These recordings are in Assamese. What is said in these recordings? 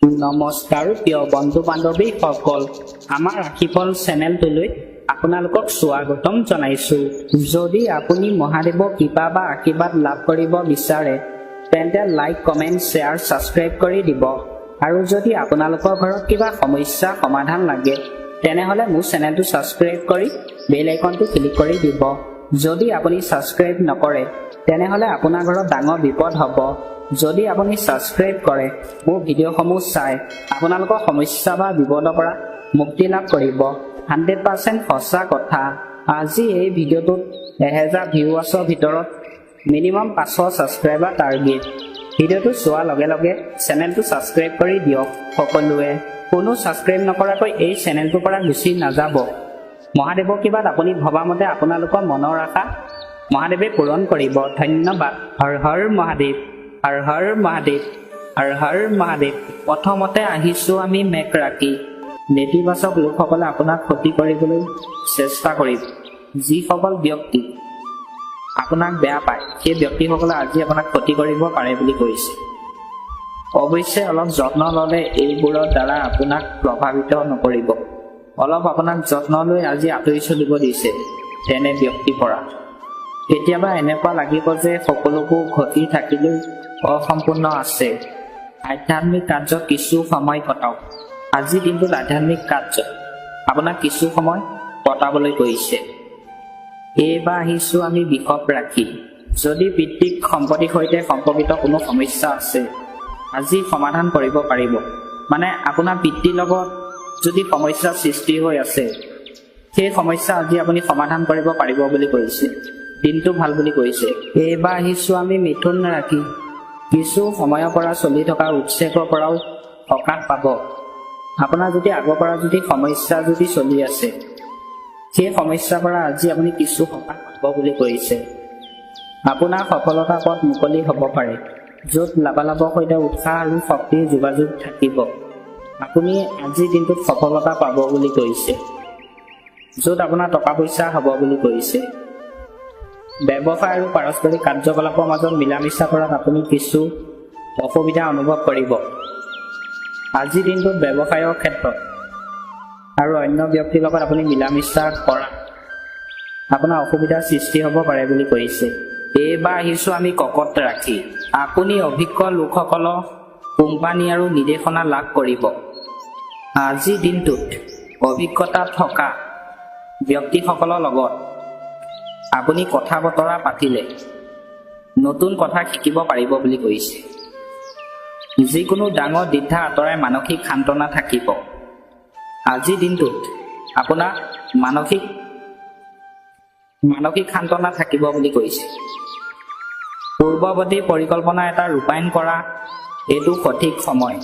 নমস্কাৰ প্ৰিয় বন্ধু বান্ধৱী সকল, আমাৰ ৰাশিফল চেনেলটোলৈ আপোনালোকক স্বাগতম জনাইছো। যদি আপুনি মহাদেৱৰ কৃপা বা আশীৰ্বাদ লাভ কৰিব বিচাৰে তেন্তে লাইক, কমেণ্ট, শ্বেয়াৰ, ছাবস্ক্ৰাইব কৰি দিব। আৰু যদি আপোনালোকৰ ঘৰত কিবা সমস্যা সমাধান লাগে তেনেহ'লে মোৰ চেনেলটো ছাবস্ক্ৰাইব কৰি বেল আইকনটো ক্লিক কৰি দিব। যদি আপুনি ছাবস্ক্ৰাইব নকৰে তেনেহ'লে আপোনাৰ ঘৰত ডাঙৰ বিপদ হ'ব। যদি আপুনি ছাবস্ক্ৰাইব কৰে মোৰ ভিডিঅ'সমূহ চাই আপোনালোকৰ সমস্যা বা বিপদৰ পৰা মুক্তি লাভ কৰিব। 100% সঁচা কথা। আজি এই ভিডিঅ'টোত 1000 ভিউৱাৰ্ছৰ ভিতৰত মিনিমাম 500 ছাবস্ক্ৰাইবাৰ টাৰ্গেট। ভিডিঅ'টো চোৱাৰ লগে লগে চেনেলটো ছাবস্ক্ৰাইব কৰি দিয়ক সকলোৱে। কোনো ছাবস্ক্ৰাইব নকৰাকৈ এই চেনেলটোৰ পৰা গুচি নাযাব। মহাদেৱৰ কৃপাত আপুনি ভবামতে আপোনালোকৰ মনৰ আশা মহাদেৱে পূৰণ কৰিব। ধন্যবাদ। হৰ হৰ মহাদেৱ, হৰ হৰ মহাদেৱ, হৰ হৰ মহাদেৱ। প্ৰথমতে আহিছোঁ আমি মেঘ ৰাশি। নেতিবাচক লোকসকলে আপোনাক ক্ষতি কৰিবলৈ চেষ্টা কৰিব। যিসকল ব্যক্তি আপোনাক বেয়া পায় সেই ব্যক্তিসকলে আজি আপোনাক ক্ষতি কৰিব পাৰে বুলি কৈছে। অৱশ্যে অলপ যত্ন ল'লে এইবোৰৰ দ্বাৰা আপোনাক প্ৰভাৱিত নকৰিব। অলপ আপোনাক যত্ন লৈ আজি আঁতৰি চলিব দিছে তেনে ব্যক্তিৰ পৰা। কেতিয়াবা এনেকুৱা লাগিব যে সকলোবোৰ ঘটি থাকিলেও অসম্পূৰ্ণ আছে। আধ্যাত্মিক কাৰ্যত কিছু সময় কটাওক। আজি দিনটোত আধ্যাত্মিক কাৰ্যত আপোনাক কিছু সময় কটাবলৈ কৈছে। এইবাৰ আহিছোঁ আমি বৃষভ ৰাশি। যদি পিতৃক সম্পত্তিৰ সৈতে সম্পৰ্কিত কোনো সমস্যা আছে আজি সমাধান কৰিব পাৰিব। মানে আপোনাৰ পিতৃৰ লগত যদি সমস্যাৰ সৃষ্টি হৈ আছে সেই সমস্যা আজি আপুনি সমাধান কৰিব পাৰিব বুলি কৈছে। দিনটো ভাল বুলি কৈছে। এইবাৰ আহিছোঁ আমি মিথুন ৰাশি। কিছু সময়ৰ পৰা চলি থকা উৎসেকৰ পৰাও সকাহ পাব। আপোনাৰ যদি আগৰ পৰা যদি সমস্যা যদি চলি আছে সেই সমস্যাৰ পৰা আজি আপুনি কিছু সকাহ পাব বুলি কৈছে। আপোনাৰ সফলতাৰ পথ মুকলি হ'ব পাৰে, য'ত লাভালাভৰ সৈতে উৎসাহ আৰু শক্তিৰ যোগাযোগ থাকিব। আপুনি আজিৰ দিনটোত সফলতা পাব বুলি কৈছে, য'ত আপোনাৰ টকা পইচা হ'ব বুলি কৈছে। ব্যৱসায় আৰু পাৰস্পৰিক কাৰ্যকলাপৰ মাজত মিলা মিছা কৰাত আপুনি কিছু অসুবিধা অনুভৱ কৰিব। আজিৰ দিনটোত ব্যৱসায়ৰ ক্ষেত্ৰত আৰু অন্য ব্যক্তিৰ লগত আপুনি মিলা মিছা কৰা আপোনাৰ অসুবিধাৰ সৃষ্টি হ'ব পাৰে বুলি কৈছে। এইবাৰ আহিছোঁ আমি কৰ্কট ৰাশি। আপুনি অভিজ্ঞ লোকসকলৰ কোম্পানী আৰু নিৰ্দেশনা লাভ কৰিব। আজিৰ দিনটোত অভিজ্ঞতা থকা ব্যক্তিসকলৰ লগত আপুনি কথা বতৰা পাতিলে নতুন কথা শিকিব পাৰিব বুলি কৈছে। যিকোনো ডাঙৰ দ্বিধা আঁতৰাই মানসিক সান্তনা থাকিব। আজিৰ দিনটোত আপোনাৰ মানসিক সান্তনা থাকিব বুলি কৈছে। পূৰ্বৱৰ্তী পৰিকল্পনা এটা ৰূপায়ণ কৰা এইটো সঠিক সময়।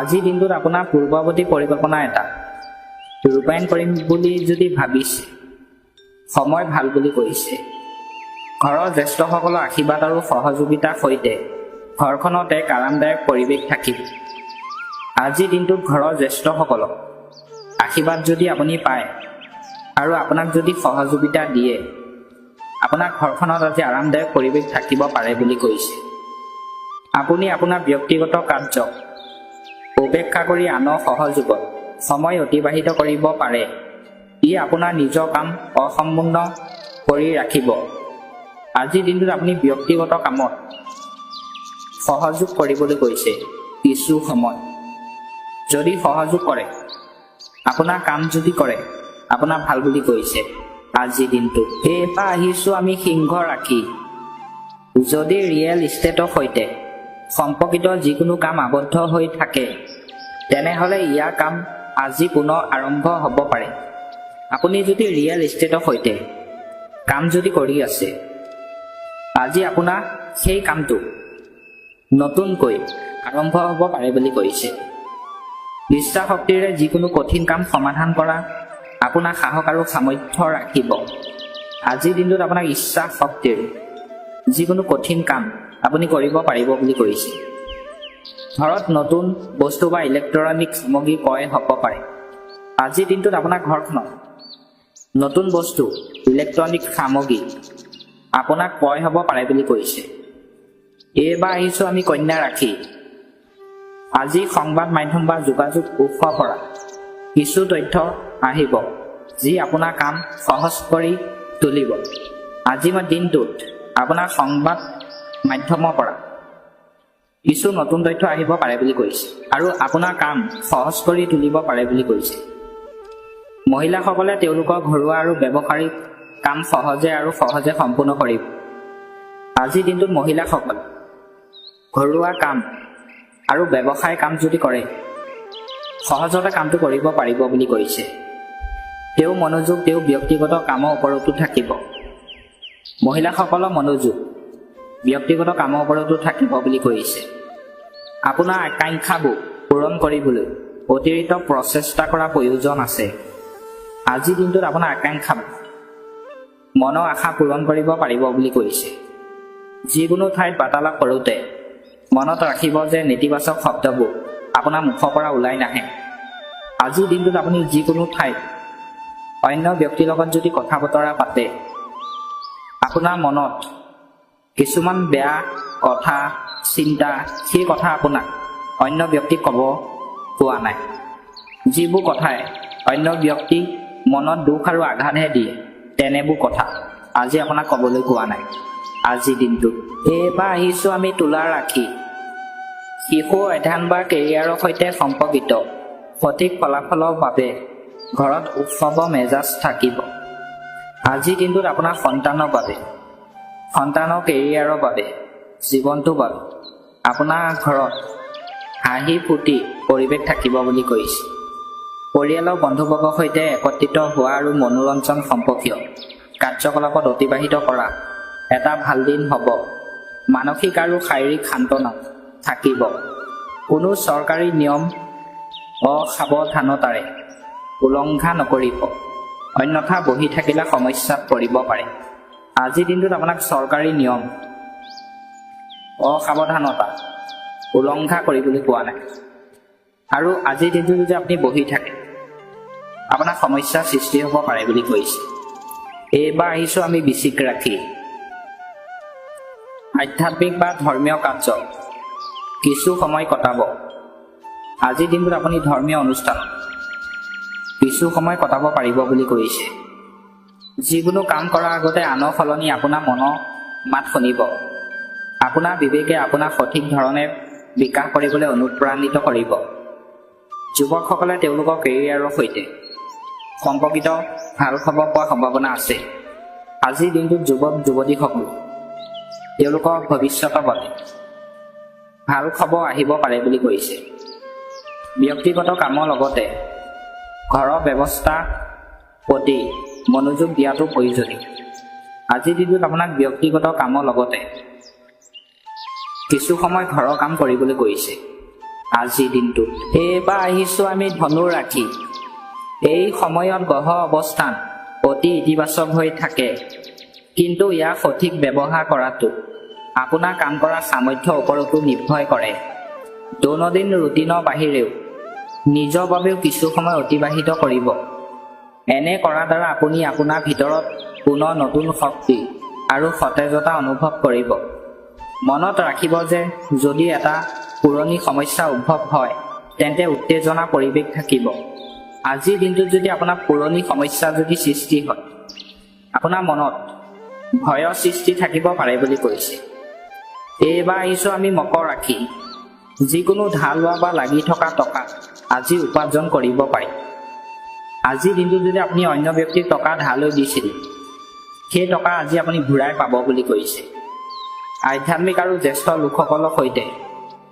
আজিৰ দিনটোত আপোনাৰ পূৰ্বৱৰ্তী পৰিকল্পনা এটা ৰূপায়ণ কৰিম বুলি যদি ভাবিছে সময় ভাল বুলি কৈছে। ঘৰৰ জ্যেষ্ঠসকলৰ আশীৰ্বাদ আৰু সহযোগিতাৰ সৈতে ঘৰখনত এক আৰামদায়ক পৰিৱেশ থাকিব। আজিৰ দিনটোত ঘৰৰ জ্যেষ্ঠসকলক আশীৰ্বাদ যদি আপুনি পায় আৰু আপোনাক যদি সহযোগিতা দিয়ে আপোনাৰ ঘৰখনত আজি আৰামদায়ক পৰিৱেশ থাকিব পাৰে বুলি কৈছে। আপুনি আপোনাৰ ব্যক্তিগত কাৰ্যক উপেক্ষা কৰি আনৰ সহযোগত সময় অতিবাহিত কৰিব পাৰে। ই আপোনাৰ নিজৰ কাম অসম্পূৰ্ণ কৰি ৰাখিব। আজিৰ দিনটোত আপুনি ব্যক্তিগত কামত সহযোগ কৰিবলৈ কৈছে। কিছু সময় যদি সহযোগ কৰে আপোনাৰ কাম যদি কৰে আপোনাৰ ভাল বুলি কৈছে আজিৰ দিনটো। এইবাৰ আহিছোঁ আমি সিংহ ৰাশি। যদি ৰিয়েল ইষ্টেটৰ সৈতে সম্পৰ্কিত যিকোনো কাম আবদ্ধ হৈ থাকে তেনেহ'লে ইয়াৰ কাম আজি পুনৰ আৰম্ভ হ'ব পাৰে। আপুনি যদি ৰিয়েল ইষ্টেটৰ সৈতে কাম যদি কৰি আছে আজি আপোনাৰ সেই কামটো নতুনকৈ আৰম্ভ হ'ব পাৰে বুলি কৈছে। ইচ্ছা শক্তিৰে যিকোনো কঠিন কাম সমাধান কৰা আপোনাৰ সাহস আৰু সামৰ্থ্য ৰাখিব। আজিৰ দিনটোত আপোনাক ইচ্ছা শক্তিৰে যিকোনো কঠিন কাম আপুনি কৰিব পাৰিব বুলি কৈছে। ঘৰত নতুন বস্তু বা ইলেক্ট্ৰনিক সামগ্ৰী ক্ৰয় হ'ব পাৰে। আজিৰ দিনটোত আপোনাৰ ঘৰখনত নতুন বস্তু ইলেক্ট্ৰনিক সামগ্ৰী আপোনাক ক্ৰয় হ'ব পাৰে বুলি কৈছে। এইবাৰ আহিছোঁ আমি কন্যা ৰাশি। আজি সংবাদ মাধ্যম বা যোগাযোগ উৎসৰ পৰা কিছু তথ্য আহিব যি আপোনাৰ কাম সহজ কৰি তুলিব। আজি মই দিনটোত আপোনাৰ সংবাদ মাধ্যমৰ পৰা কিছু নতুন তথ্য আহিব পাৰে বুলি কৈছে আৰু আপোনাৰ কাম সহজ কৰি তুলিব পাৰে বুলি কৈছে। মহিলাসকলে তেওঁলোকৰ ঘৰুৱা আৰু ব্যৱসায়িক কাম সহজে সম্পূৰ্ণ কৰিব। আজিৰ দিনটোত মহিলাসকলে ঘৰুৱা কাম আৰু ব্যৱসায় কাম যদি কৰে সহজতে কামটো কৰিব পাৰিব বুলি কৈছে। তেওঁ মনোযোগ তেওঁ ব্যক্তিগত কামৰ ওপৰতো থাকিব। মহিলাসকলৰ মনোযোগ ব্যক্তিগত কামৰ ওপৰতো থাকিব বুলি কৈছে। আপোনাৰ আকাংক্ষাবোৰ পূৰণ কৰিবলৈ অতিৰিক্ত প্ৰচেষ্টা কৰাৰ প্ৰয়োজন আছে। আজিৰ দিনটোত আপোনাৰ আকাংক্ষাবোৰ মনৰ আশা পূৰণ কৰিব পাৰিব বুলি কৈছে। যিকোনো ঠাইত বাৰ্তালাপ কৰোঁতে মনত ৰাখিব যে নেতিবাচক শব্দবোৰ আপোনাৰ মুখৰ পৰা ওলাই নাহে। আজিৰ দিনটোত আপুনি যিকোনো ঠাইত অন্য ব্যক্তিৰ লগত যদি কথা বতৰা পাতে আপোনাৰ মনত কিছুমান বেয়া কথা চিন্তা সেই কথা আপোনাক অন্য ব্যক্তিক ক'ব কোৱা নাই। যিবোৰ কথাই অন্য ব্যক্তিক মনত দুখ আৰু আঘাতহে দিয়ে তেনেবোৰ কথা আজি আপোনাক ক'বলৈ কোৱা নাই আজিৰ দিনটোত। এইবাৰ আহিছোঁ আমি তুলা ৰাশি। শিশু অধ্যয়ন বা কেৰিয়াৰৰ সৈতে সম্পৰ্কিত সঠিক ফলাফলৰ বাবে ঘৰত উৎসৱৰ মেজাজ থাকিব। আজিৰ দিনটোত আপোনাৰ সন্তানৰ বাবে সন্তানৰ কেৰিয়াৰৰ বাবে জীৱনটোৰ বাবে আপোনাৰ ঘৰত হাঁহি ফূৰ্তি পৰিৱেশ থাকিব বুলি কৈছে। পৰিয়ালৰ বন্ধুবৰ্গৰ সৈতে একত্ৰিত হোৱা আৰু মনোৰঞ্জন সম্পৰ্কীয় কাৰ্যকলাপত অতিবাহিত কৰা এটা ভাল দিন হ'ব। মানসিক আৰু শাৰীৰিক সান্তনা থাকিব। কোনো চৰকাৰী নিয়ম অসাৱধানতাৰে উলংঘা নকৰিব, অন্যথা বহি থাকিলে সমস্যাত পৰিব পাৰে। আজিৰ দিনটোত আপোনাক চৰকাৰী নিয়ম অসাৱধানতা উলংঘা কৰিবলৈ কোৱা নাই আৰু আজিৰ দিনটোত যদি আপুনি বহি থাকে আপোনাৰ সমস্যাৰ সৃষ্টি হ'ব পাৰে বুলি কৈছে। এইবাৰ আহিছোঁ আমি বৃশ্চিক ৰাশি। আধ্যাত্মিক বা ধৰ্মীয় কাৰ্য কিছু সময় কটাব। আজিৰ দিনটোত আপুনি ধৰ্মীয় অনুষ্ঠানত কিছু সময় কটাব পাৰিব বুলি কৈছে। যিকোনো কাম কৰাৰ আগতে আনৰ সলনি আপোনাৰ মনৰ মাত শুনিব। আপোনাৰ বিবেকে আপোনাক সঠিক ধৰণে বিকাশ কৰিবলৈ অনুপ্ৰাণিত কৰিব। যুৱকসকলে তেওঁলোকৰ কেৰিয়াৰৰ সৈতে সম্পৰ্কিত ভাল খবৰ পোৱাৰ সম্ভাৱনা আছে। আজিৰ দিনটোত যুৱক যুৱতীসকল তেওঁলোকৰ ভৱিষ্যতৰ বাবে ভাল খবৰ আহিব পাৰে বুলি কৈছে। ব্যক্তিগত কামৰ লগতে ঘৰৰ ব্যৱস্থা প্ৰতি মনোযোগ দিয়াটো প্ৰয়োজনীয়। আজিৰ দিনটোত আপোনাক ব্যক্তিগত কামৰ লগতে কিছু সময় ঘৰৰ কাম কৰিবলৈ কৈছে। আজিৰ দিনটোত এইবাৰ আহিছোঁ আমি ধনু ৰাশি। এই সময়ত গ্ৰহৰ অৱস্থান অতি ইতিবাচক হৈ থাকে, কিন্তু ইয়াক সঠিক ব্যৱহাৰ কৰাটো আপোনাৰ কাম কৰাৰ সামৰ্থ্যৰ ওপৰতো নিৰ্ভৰ কৰে। দৈনন্দিন ৰুটিনৰ বাহিৰেও নিজৰ বাবেও কিছু সময় অতিবাহিত কৰিব। এনে কৰাৰ দ্বাৰা আপুনি আপোনাৰ ভিতৰত পুনৰ নতুন শক্তি আৰু সতেজতা অনুভৱ কৰিব। মনত ৰাখিব যে যদি এটা পুৰণি সমস্যা উদ্ভৱ হয় তেন্তে উত্তেজনা পৰিৱেশ থাকিব। আজিৰ দিনটোত যদি আপোনাৰ পুৰণি সমস্যা যদি সৃষ্টি হয় আপোনাৰ মনত ভয়ৰ সৃষ্টি থাকিব পাৰে বুলি কৈছে। এইবাৰ আহিছোঁ আমি মকৰ ৰাশি। যিকোনো ধাৰ লোৱা বা লাগি থকা টকা আজি উপাৰ্জন কৰিব পাৰি। আজিৰ দিনটোত যদি আপুনি অন্য ব্যক্তিক টকা ধাৰলৈ দিছিল সেই টকা আজি আপুনি ঘূৰাই পাব বুলি কৈছে। আধ্যাত্মিক আৰু জ্যেষ্ঠ লোকসকলৰ সৈতে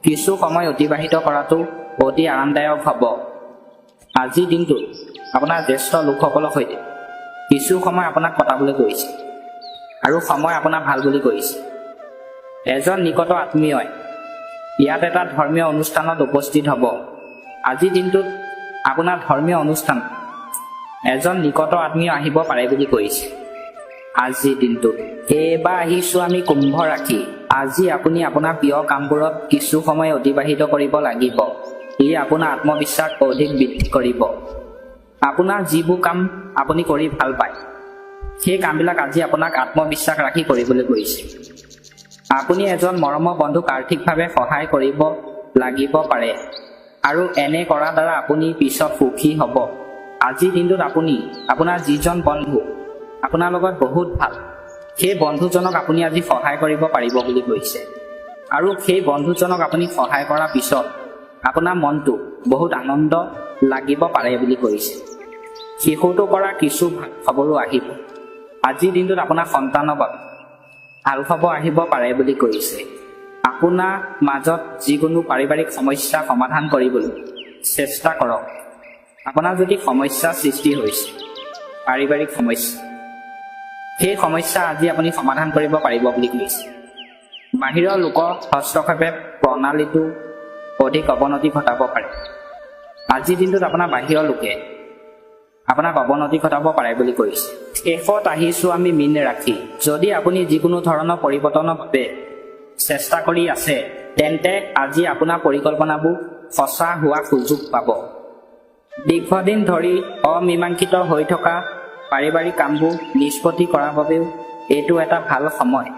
কিছু সময় অতিবাহিত কৰাটো অতি আৰামদায়ক হ'ব। আজিৰ দিনটোত আপোনাৰ জ্যেষ্ঠ লোকসকলৰ সৈতে কিছু সময় আপোনাক কটাবলৈ কৈছে আৰু সময় আপোনাৰ ভাল বুলি কৈছে। এজন নিকট আত্মীয়ই ইয়াত এটা ধৰ্মীয় অনুষ্ঠানত উপস্থিত হ'ব। আজিৰ দিনটোত আপোনাৰ ধৰ্মীয় অনুষ্ঠান এজন নিকট আত্মীয় আহিব পাৰে বুলি কৈছে। আজিৰ দিনটোত এইবাৰ আহিছোঁ আমি কুম্ভ ৰাশি। আজি আপুনি আপোনাৰ প্ৰিয় কামবোৰত কিছু সময় অতিবাহিত কৰিব লাগিব। ই আপোনাৰ আত্মবিশ্বাস অধিক বৃদ্ধি কৰিব। আপোনাৰ যিবোৰ কাম আপুনি কৰি ভাল পায় সেই কামবিলাক আজি আপোনাক আত্মবিশ্বাস ৰাখি কৰিবলৈ কৈছে। আপুনি এজন মৰমৰ বন্ধুক আৰ্থিকভাৱে সহায় কৰিব লাগিব পাৰে আৰু এনে কৰাৰ দ্বাৰা আপুনি পিছত সুখী হ'ব। আজিৰ দিনটোত আপুনি আপোনাৰ যিজন বন্ধু আপোনাৰ লগত বহুত ভাল, সেই বন্ধুজনক আপুনি আজি সহায় কৰিব পাৰিব বুলি কৈছে। আৰু সেই বন্ধুজনক আপুনি সহায় কৰাৰ পিছত আপোনাৰ মনটো বহুত আনন্দ লাগিব পাৰে বুলি কৈছে। শিশুটোৰ পৰা কিছু ভাল খবৰো আহিব। আজিৰ দিনটোত আপোনাৰ সন্তানৰ বাবে ভাল খবৰ আহিব পাৰে বুলি কৈছে। আপোনাৰ মাজত যিকোনো পাৰিবাৰিক সমস্যা সমাধান কৰিবলৈ চেষ্টা কৰক। আপোনাৰ যদি সমস্যা সৃষ্টি হৈছে, পাৰিবাৰিক সমস্যা, সেই সমস্যা আজি আপুনি সমাধান কৰিব পাৰিব বুলি কৈছে। বাহিৰৰ লোকৰ হস্তক্ষেপে প্ৰণালীটো অধিক অৱনতি ঘটাব পাৰে। আজিৰ দিনটোত আপোনাৰ বাহিৰৰ লোকে আপোনাক অৱনতি ঘটাব পাৰে বুলি কৈছে। শেষত আহিছোঁ আমি মীন ৰাশি। যদি আপুনি যিকোনো ধৰণৰ পৰিৱৰ্তনৰ বাবে চেষ্টা কৰি আছে, তেন্তে আজি আপোনাৰ পৰিকল্পনাবোৰ সঁচা হোৱা সুযোগ পাব। দীৰ্ঘদিন ধৰি অমীমাংসিত হৈ থকা পাৰিবাৰিক কামবোৰ নিষ্পত্তি কৰাৰ বাবেও এইটো এটা ভাল সময়।